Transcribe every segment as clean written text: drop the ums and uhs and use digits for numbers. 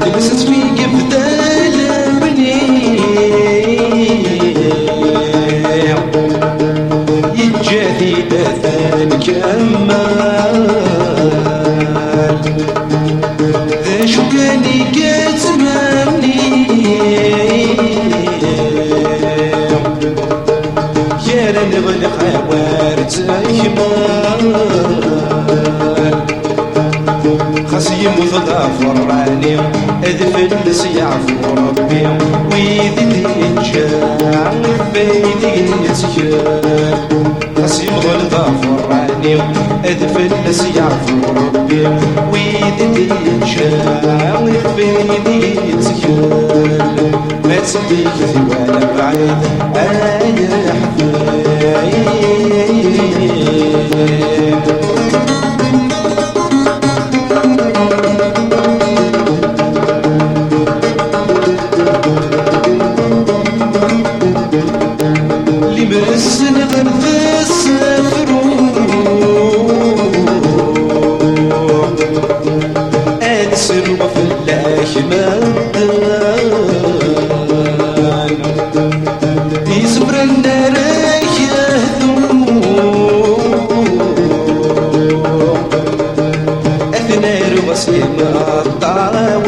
جلست في قفدال بني يجادي أذان كمال ذا شو كاني كتمني يا رنبل خوارت إكمال خاصي متضافر راني اذفلس يعفو ربي ويدي تجاه بيدي تجاه خاصي متضافر راني اذفلس يعفو ربي ويدي تجاه بيدي تجاه ما تصديق ولا بعيد يا حبيبي لمسن غرب السفروح أنسر وفلاح مدان يصبر النار يهدو أثنار وسيم الطوال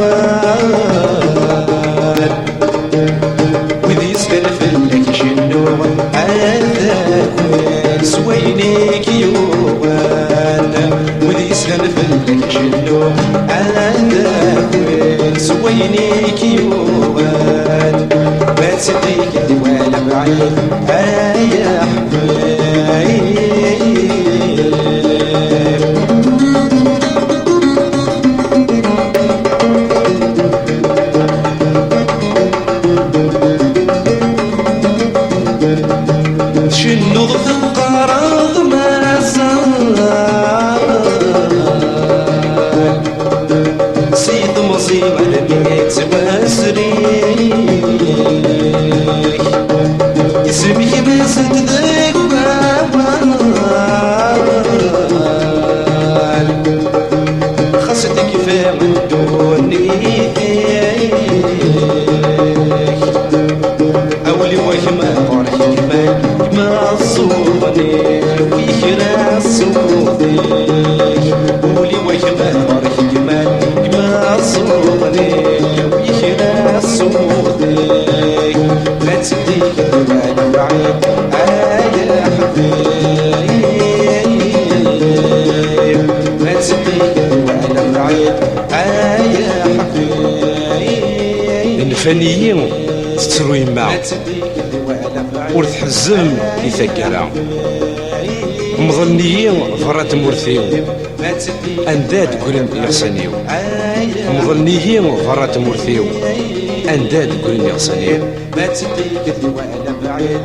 وذي يسفل فلك شنو سوينيك يوان وذي يسهل فلك شنو سوينيك يوان ما تصديق ولا بعيد يا حبيبي شنو ضغط قرض ما زال سيد مصيب على ميت واسريك يسمي بسد ذاك بابال خاصتك فاهم الدوني أولي وهما فرحي ما صوني ويخرا صوني قولي ويخما فرح جمال ما صوني ويخرا صوني لا تصديق ولا بعيد يا حبيبي لا تصديق ولا بعيد يا حبيبي الفنيين تتروي معه ورتحزم يثقرا مظنيين فرات مرثيو انداد قرن يغسنيو مظنيين فرات مرثيو انداد قرن يغسنيو ما تصدق ولا بعيد